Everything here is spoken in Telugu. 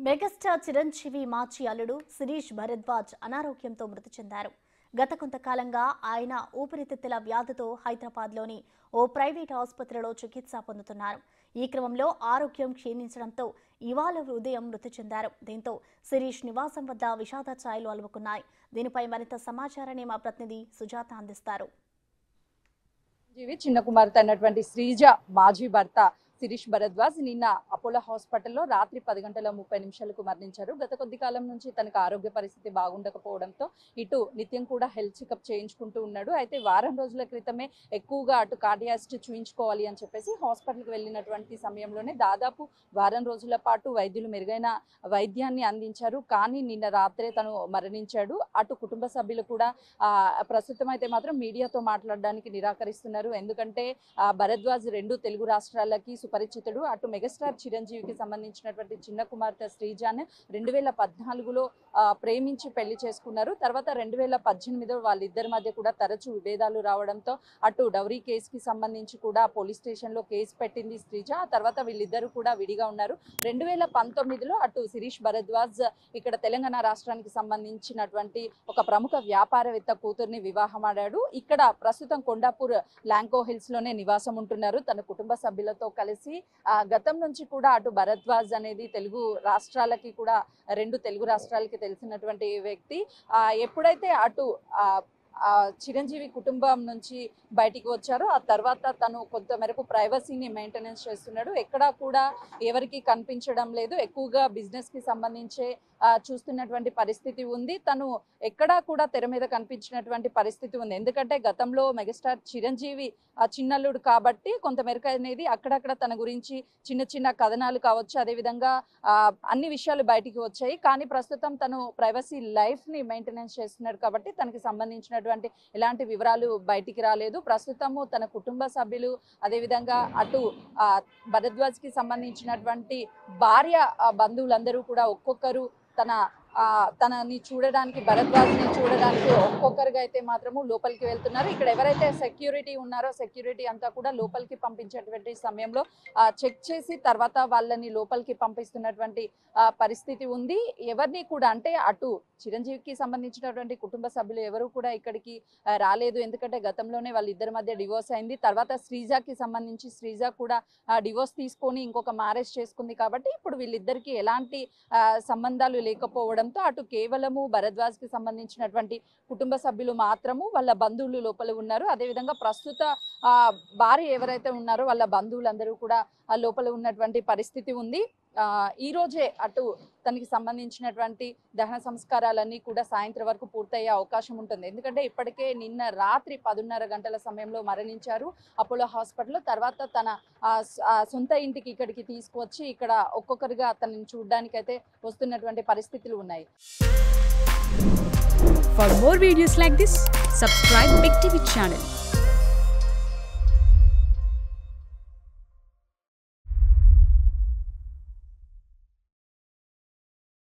మెగాస్టార్ చిరంజీవి మాజీ అల్లుడు శిరీష్ భరద్వాజ్ అనారోగ్యంతో మృతి చెందారు. గత కొంతకాలంగా ఆయన ఊపిరితిత్తుల వ్యాధితో హైదరాబాద్లోని ఓ ప్రైవేట్ ఆసుపత్రిలో చికిత్స పొందుతున్నారు. ఈ క్రమంలో ఆరోగ్యం క్షీణించడంతో ఇవాళ ఉదయం మృతి చెందారు. దీంతో శిరీష్ నివాసం వద్ద విషాద ఛాయలు అలుముకున్నాయి. దీనిపై మరింత సమాచారాన్ని మా ప్రతినిధి సుజాత అందిస్తారు. చిన్న కుమార్తె అన్నటువంటి శ్రీజ మాజీ భర్త శిరీష్ భరద్వాజ్ నిన్న అపోలో హాస్పిటల్లో రాత్రి 10:30 మరణించారు. గత కొద్ది కాలం నుంచి తనకు ఆరోగ్య పరిస్థితి బాగుండకపోవడంతో ఇటు నిత్యం కూడా హెల్త్ చెకప్ చేయించుకుంటూ ఉన్నాడు. అయితే వారం రోజుల క్రితమే ఎక్కువగా అటు కార్డియాలజిస్ట్ చూయించుకోవాలి అని చెప్పేసి హాస్పిటల్కి వెళ్ళినటువంటి సమయంలోనే దాదాపు వారం రోజుల పాటు వైద్యులు మెరుగైన వైద్యాన్ని అందించారు. కానీ నిన్న రాత్రే తను మరణించాడు. అటు కుటుంబ సభ్యులు కూడా ప్రస్తుతం అయితే మాత్రం మీడియాతో మాట్లాడడానికి నిరాకరిస్తున్నారు. ఎందుకంటే భరద్వాజ్ 2 తెలుగు రాష్ట్రాలకి సుపరిచితుడు. అటు మెగాస్టార్ చిరంజీవికి సంబంధించినటువంటి చిన్న కుమార్తె శ్రీజాన్ 2014లో ప్రేమించి పెళ్లి చేసుకున్నారు. తర్వాత 2018లో వాళ్ళిద్దరి మధ్య కూడా తరచూ విభేదాలు రావడంతో అటు డౌరీ కేసుకి సంబంధించి కూడా పోలీస్ స్టేషన్లో కేసు పెట్టింది శ్రీజ. ఆ తర్వాత వీళ్ళిద్దరూ కూడా విడిగా ఉన్నారు. 2019లో అటు శిరీష్ భరద్వాజ్ ఇక్కడ తెలంగాణ రాష్ట్రానికి సంబంధించినటువంటి ఒక ప్రముఖ వ్యాపారవేత్త కూతుర్ని వివాహమాడాడు. ఇక్కడ ప్రస్తుతం కొండాపూర్ లాంకో హిల్స్ లోనే నివాసం ఉంటున్నారు తన కుటుంబ సభ్యులతో కలిసి. గతం నుంచి కూడా అటు భరద్వాజ్ అనేది తెలుగు రాష్ట్రాలకి కూడా 2 తెలుగు రాష్ట్రాలకి తెలిసినటువంటి వ్యక్తి. ఎప్పుడైతే అటు చిరంజీవి కుటుంబం నుంచి బయటికి వచ్చారో ఆ తర్వాత తను కొంత మేరకు ప్రైవసీని మెయింటెనెన్స్ చేస్తున్నాడు. ఎక్కడా కూడా ఎవరికి కనిపించడం లేదు. ఎక్కువగా బిజినెస్ కి సంబంధించే చూస్తున్నటువంటి పరిస్థితి ఉంది. తను ఎక్కడా కూడా తెర మీద కనిపించినటువంటి పరిస్థితి ఉంది. ఎందుకంటే గతంలో మెగాస్టార్ చిరంజీవి చిన్నల్లుడు కాబట్టి కొంత మేరకు అనేది అక్కడక్కడ తన గురించి చిన్న చిన్న కథనాలు కావచ్చు, అదేవిధంగా అన్ని విషయాలు బయటికి వచ్చాయి. కానీ ప్రస్తుతం తను ప్రైవసీ లైఫ్ ని మెయింటెనెన్స్ చేస్తున్నాడు కాబట్టి తనకి సంబంధించినటువంటి ఎలాంటి వివరాలు బయటికి రాలేదు. ప్రస్తుతము తన కుటుంబ సభ్యులు అదేవిధంగా అటు భరద్వాజ్ కి సంబంధించినటువంటి భార్య బంధువులందరూ కూడా ఒక్కొక్కరు తనని చూడడానికి భరద్వాజ్ని చూడడానికి ఒక్కొక్కరిగా అయితే మాత్రము లోపలికి వెళ్తున్నారు. ఇక్కడ ఎవరైతే సెక్యూరిటీ ఉన్నారో సెక్యూరిటీ అంతా కూడా లోపలికి పంపించేటువంటి సమయంలో చెక్ చేసి తర్వాత వాళ్ళని లోపలికి పంపిస్తున్నటువంటి పరిస్థితి ఉంది. ఎవరిని కూడా అంటే అటు చిరంజీవికి సంబంధించినటువంటి కుటుంబ సభ్యులు ఎవరు కూడా ఇక్కడికి రాలేదు. ఎందుకంటే గతంలోనే వాళ్ళిద్దరి మధ్య డివోర్స్ అయింది. తర్వాత శ్రీజాకి సంబంధించి శ్రీజ కూడా డివోర్స్ తీసుకొని ఇంకొక మ్యారేజ్ చేసుకుంది కాబట్టి ఇప్పుడు వీళ్ళిద్దరికి ఎలాంటి సంబంధాలు లేకపోవడంతో అటు కేవలము భరద్వాజ్ కి సంబంధించినటువంటి కుటుంబ సభ్యులు మాత్రము వాళ్ళ బంధువులు లోపల ఉన్నారు. అదేవిధంగా ప్రస్తుత భార్య ఎవరైతే ఉన్నారో వాళ్ళ బంధువులందరూ కూడా లోపల ఉన్నటువంటి పరిస్థితి ఉంది. ఈ రోజే అటు తనకి సంబంధించినటువంటి దహన సంస్కారాలన్నీ కూడా సాయంత్రం వరకు పూర్తయ్యే అవకాశం ఉంటుంది. ఎందుకంటే ఇప్పటికే నిన్న రాత్రి 10:30 గంటల సమయంలో మరణించారు అపోలో హాస్పిటల్లో. తర్వాత తన సొంత ఇంటికి ఇక్కడికి తీసుకువచ్చి ఇక్కడ ఒక్కొక్కరిగా తనని చూడడానికి అయితే వస్తున్నటువంటి పరిస్థితులు ఉన్నాయి. For more videos like this, subscribe Big TV channel.